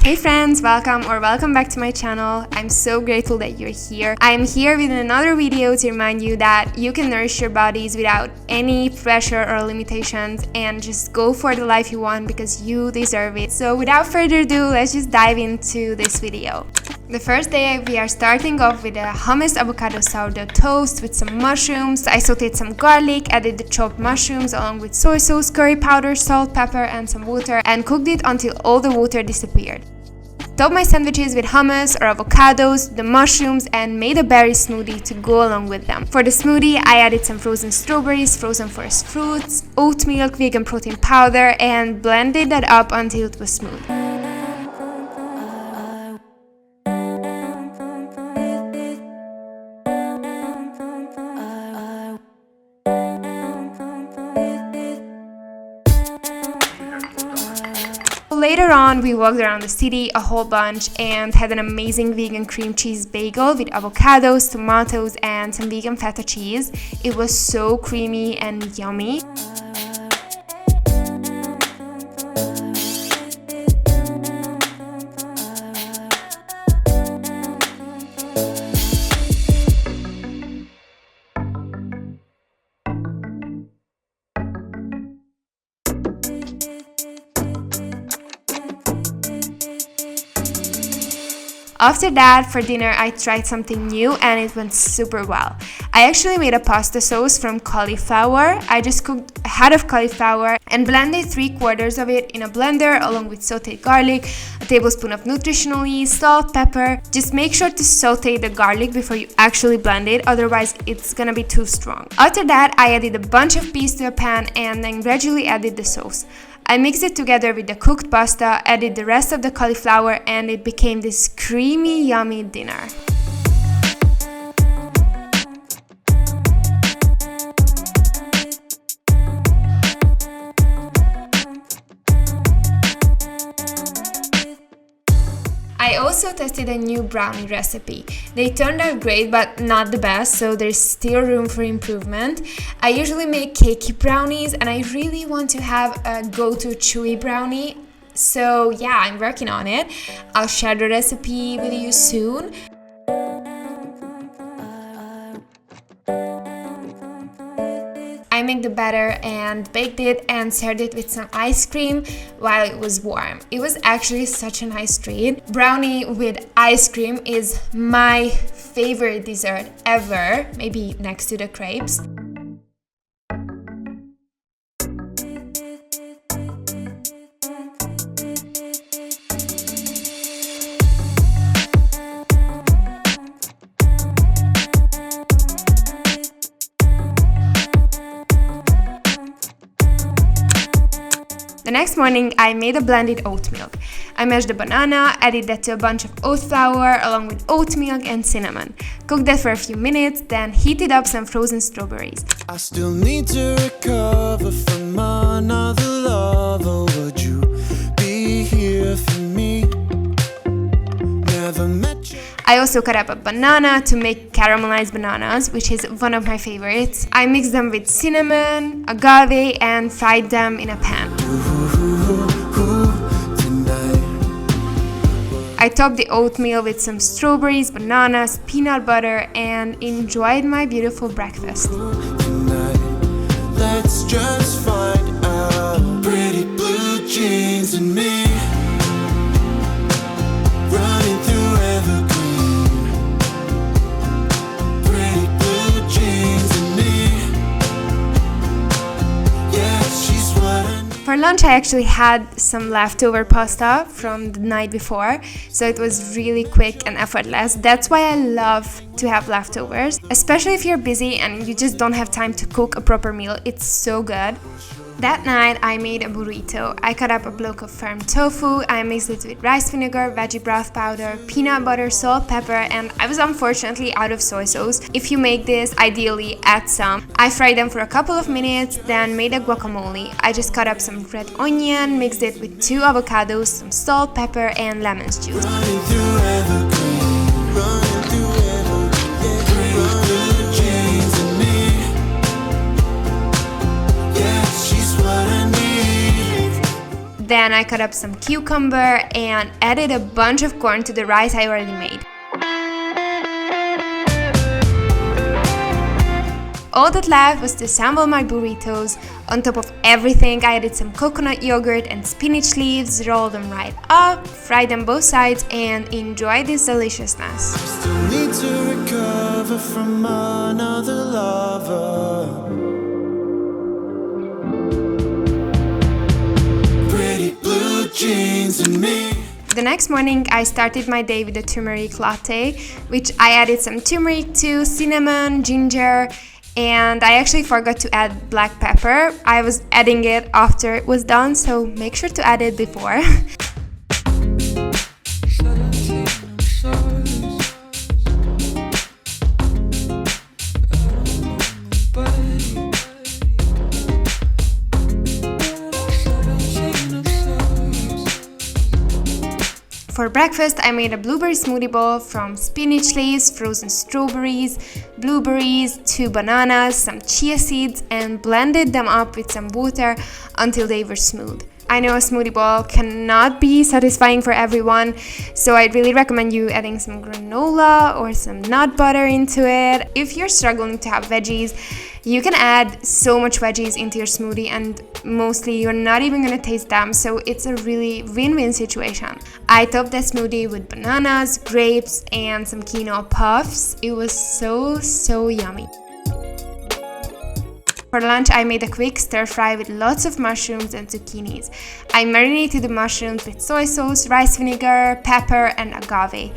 Hey friends, welcome back to my channel. I'm so grateful that you're here. I'm here with another video to remind you that you can nourish your bodies without any pressure or limitations and just go for the life you want because you deserve it. So without further ado, let's just dive into this video. The first day we are starting off with a hummus avocado sourdough toast with some mushrooms. I sauteed some garlic, added the chopped mushrooms along with soy sauce, curry powder, salt, pepper and some water and cooked it until all the water disappeared. Topped my sandwiches with hummus or avocados, the mushrooms and made a berry smoothie to go along with them. For the smoothie, I added some frozen strawberries, frozen forest fruits, oat milk, vegan protein powder and blended that up until it was smooth. Later on, we walked around the city a whole bunch and had an amazing vegan cream cheese bagel with avocados, tomatoes and some vegan feta cheese. It was so creamy and yummy. After that, for dinner, I tried something new and it went super well. I actually made a pasta sauce from cauliflower. I just cooked a head of cauliflower and blended 3/4 of it in a blender along with sauteed garlic, a tablespoon of nutritional yeast, salt, pepper. Just make sure to saute the garlic before you actually blend it, otherwise it's gonna be too strong. After that, I added a bunch of peas to a pan and then gradually added the sauce. I mixed it together with the cooked pasta, added the rest of the cauliflower and it became this creamy, yummy dinner. I also tested a new brownie recipe. They turned out great but not the best, so there's still room for improvement. I usually make cakey brownies and I really want to have a go-to chewy brownie. So yeah, I'm working on it. I'll share the recipe with you soon. I made the batter and baked it and served it with some ice cream while it was warm. It was actually such a nice treat. Brownie with ice cream is my favorite dessert ever, maybe next to the crepes. The next morning, I made a blended oat milk. I mashed the banana, added that to a bunch of oat flour along with oat milk and cinnamon. Cooked that for a few minutes, then heated up some frozen strawberries. I still need to recover from another lover. Would you be here for me? Never met you. I also cut up a banana to make caramelized bananas, which is one of my favorites. I mixed them with cinnamon, agave, and fried them in a pan. I topped the oatmeal with some strawberries, bananas, peanut butter, and enjoyed my beautiful breakfast. Let's just find out. Pretty blue jeans and me, running through evergreen. Pretty blue jeans and me, yeah, she's what I need. For lunch, I actually had some leftover pasta from the night before, so it was really quick and effortless. That's why I love to have leftovers, especially if you're busy and you just don't have time to cook a proper meal. It's so good. That night, I made a burrito. I cut up a block of firm tofu, I mixed it with rice vinegar, veggie broth powder, peanut butter, salt, pepper, and I was unfortunately out of soy sauce. If you make this, ideally add some. I fried them for a couple of minutes, then made a guacamole. I just cut up some red onion, mixed it with 2 avocados, some salt, pepper, and lemon juice. Running through evergreen, running through evergreen, blue jeans and me, yeah, she's what I need. Then I cut up some cucumber and added a bunch of corn to the rice I already made. All that left was to assemble my burritos. On top of everything, I added some coconut yogurt and spinach leaves, rolled them right up, fried them both sides, and enjoy this deliciousness. Still need to recover from another lover. Pretty blue jeans and me. The next morning, I started my day with a turmeric latte, which I added some turmeric to, cinnamon, ginger, and I actually forgot to add black pepper. I was adding it after it was done, so make sure to add it before. For breakfast, I made a blueberry smoothie bowl from spinach leaves, frozen strawberries, blueberries, 2 bananas, some chia seeds, and blended them up with some water until they were smooth. I know a smoothie bowl cannot be satisfying for everyone, so I'd really recommend you adding some granola or some nut butter into it. If you're struggling to have veggies, you can add so much veggies into your smoothie and mostly you're not even gonna taste them, so it's a really win-win situation. I topped the smoothie with bananas, grapes, and some quinoa puffs. It was so yummy. For lunch, I made a quick stir fry with lots of mushrooms and zucchinis. I marinated the mushrooms with soy sauce, rice vinegar, pepper, and agave.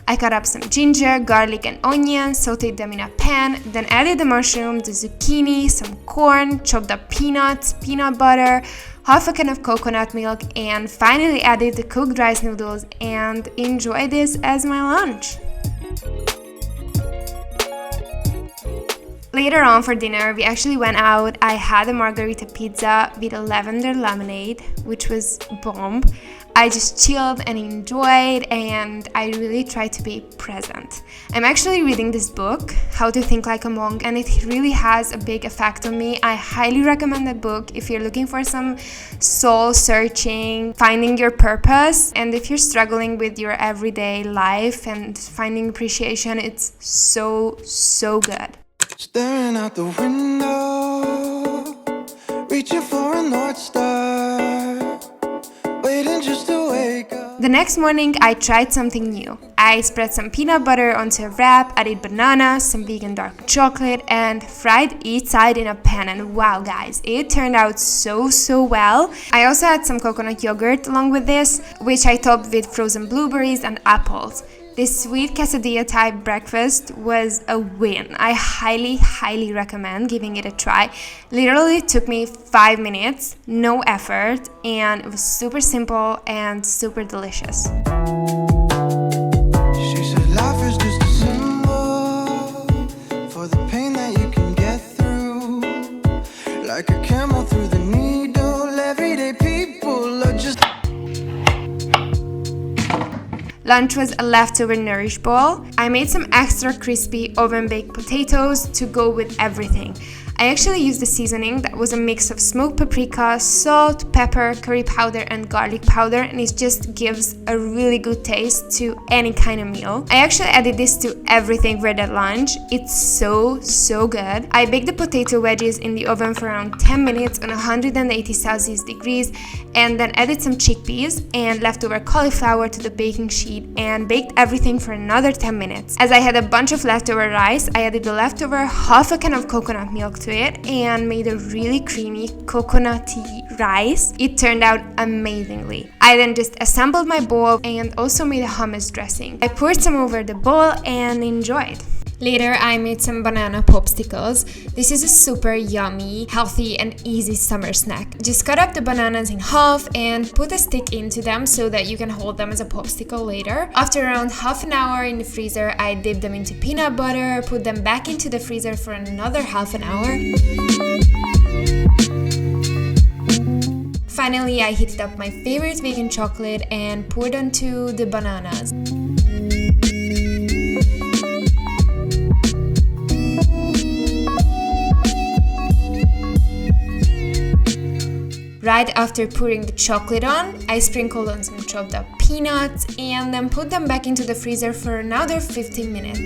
I cut up some ginger, garlic, and onions, sauteed them in a pan, then added the mushroom, the zucchini, some corn, chopped up peanuts, peanut butter, half a can of coconut milk, and finally added the cooked rice noodles and enjoyed this as my lunch. Later on for dinner, we actually went out. I had a margarita pizza with a lavender lemonade, which was bomb. I just chilled and enjoyed, and I really tried to be present. I'm actually reading this book, How to Think Like a Monk, and it really has a big effect on me. I highly recommend that book if you're looking for some soul searching, finding your purpose, and if you're struggling with your everyday life and finding appreciation. It's so good. Staring out the window, reaching for a North Star, waiting just to wake up. The next morning, I tried something new. I spread some peanut butter onto a wrap, added bananas, some vegan dark chocolate, and fried each side in a pan. And wow, guys, it turned out so well. I also had some coconut yogurt along with this, which I topped with frozen blueberries and apples. This sweet quesadilla type breakfast was a win. I highly recommend giving it a try. Literally took me 5 minutes, no effort, and it was super simple and super delicious. She said life is just a symbol for the pain that you can get through, like a camel through the needle. Everyday people are just. Lunch was a leftover Nourish bowl. I made some extra crispy oven-baked potatoes to go with everything. I actually used a seasoning that was a mix of smoked paprika, salt, pepper, curry powder, and garlic powder, and it just gives a really good taste to any kind of meal. I actually added this to everything for that lunch. It's so good. I baked the potato wedges in the oven for around 10 minutes on 180 Celsius degrees, and then added some chickpeas and leftover cauliflower to the baking sheet and baked everything for another 10 minutes. As I had a bunch of leftover rice, I added the leftover half a can of coconut milk to it and made a really creamy coconutty rice. It turned out amazingly. I then just assembled my bowl and also made a hummus dressing. I poured some over the bowl and enjoyed. Later, I made some banana popsicles. This is a super yummy, healthy, and easy summer snack. Just cut up the bananas in half and put a stick into them so that you can hold them as a popsicle later. After around half an hour in the freezer, I dipped them into peanut butter, put them back into the freezer for another half an hour. Finally, I heated up my favorite vegan chocolate and poured onto the bananas. Right after pouring the chocolate on, I sprinkled on some chopped up peanuts and then put them back into the freezer for another 15 minutes.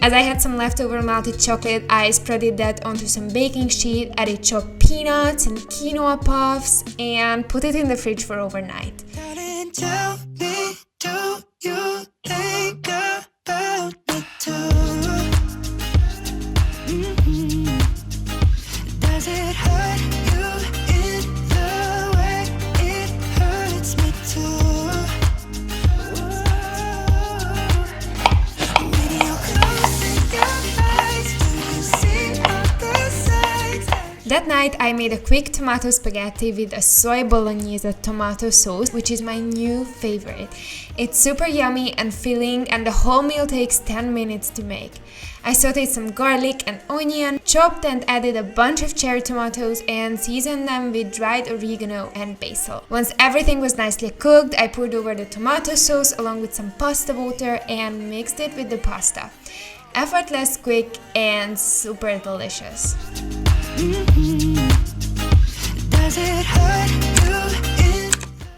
As I had some leftover melted chocolate, I spreaded that onto some baking sheet, added chopped peanuts and quinoa puffs, and put it in the fridge for overnight. Tell me, do you think about me too? Does it hurt you in the way it hurts me too? When you're closing your eyes, do you see all the sights? That night I made a quick tomato spaghetti with a soy bolognese tomato sauce, which is my new favorite. It's super yummy and filling, and the whole meal takes 10 minutes to make. I sauteed some garlic and onion, chopped and added a bunch of cherry tomatoes and seasoned them with dried oregano and basil. Once everything was nicely cooked, I poured over the tomato sauce along with some pasta water and mixed it with the pasta. Effortless, quick, and super delicious. Does it hurt you in?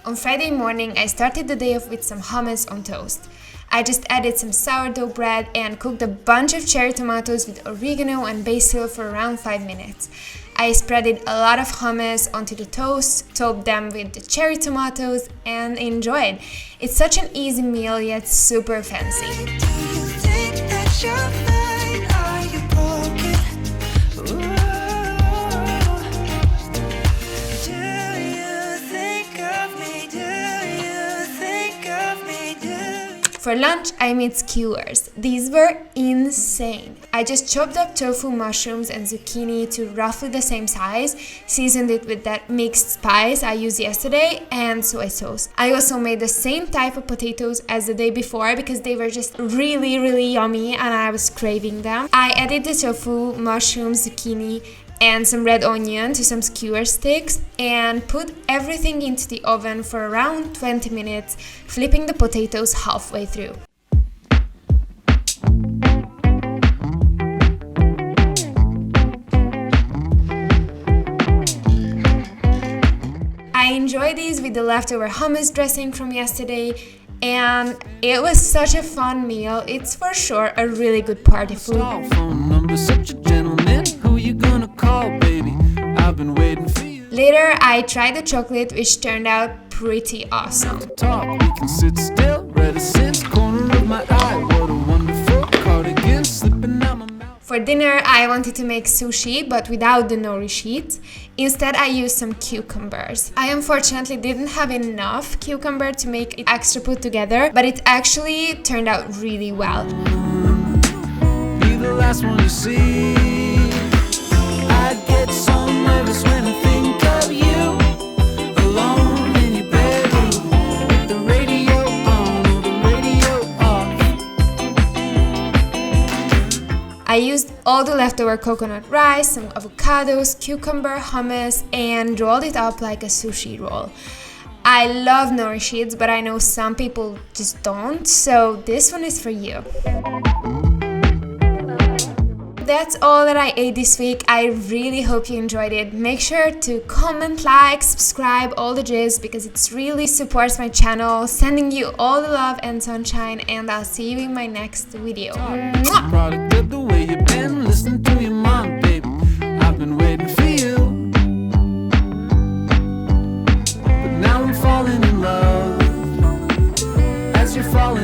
On Friday morning, I started the day off with some hummus on toast. I just added some sourdough bread and cooked a bunch of cherry tomatoes with oregano and basil for around 5 minutes. I spreaded a lot of hummus onto the toast, topped them with the cherry tomatoes, and enjoyed. It's such an easy meal yet super fancy. Do you think that you're fine? Are you broken? Ooh. Do you think of me? Do you think of me? Do you? For lunch, I made skewers. These were insane. I just chopped up tofu, mushrooms, and zucchini to roughly the same size, seasoned it with that mixed spice I used yesterday, and soy sauce. I also made the same type of potatoes as the day before because they were just really yummy and I was craving them. I added the tofu, mushrooms, zucchini, and some red onion to some skewer sticks and put everything into the oven for around 20 minutes, flipping the potatoes halfway through. I enjoyed these with the leftover hummus dressing from yesterday, and it was such a fun meal. It's for sure a really good party food. Phone number, such a gentleman. Who you gonna call, baby? I've been waiting for you. Later, I tried the chocolate, which turned out pretty awesome. Talk, we can sit still. Reticence, corner of my eye. What a wonderful cardigan slipping out my mouth. For dinner, I wanted to make sushi, but without the nori sheets. Instead, I used some cucumbers. I unfortunately didn't have enough cucumber to make it extra put together, but it actually turned out really well. Be the last one you see. I get so nervous when I think of you. Alone in your bedroom, with the radio on or the radio off. I used all the leftover coconut rice, some avocados, cucumber, hummus, and rolled it up like a sushi roll. I love nori sheets, but I know some people just don't, so this one is for you. That's all that I ate this week. I really hope you enjoyed it. Make sure to comment, like, subscribe, all the jizz, because it really supports my channel. Sending you all the love and sunshine, and I'll see you in my next video. Mwah! Product of the way you've been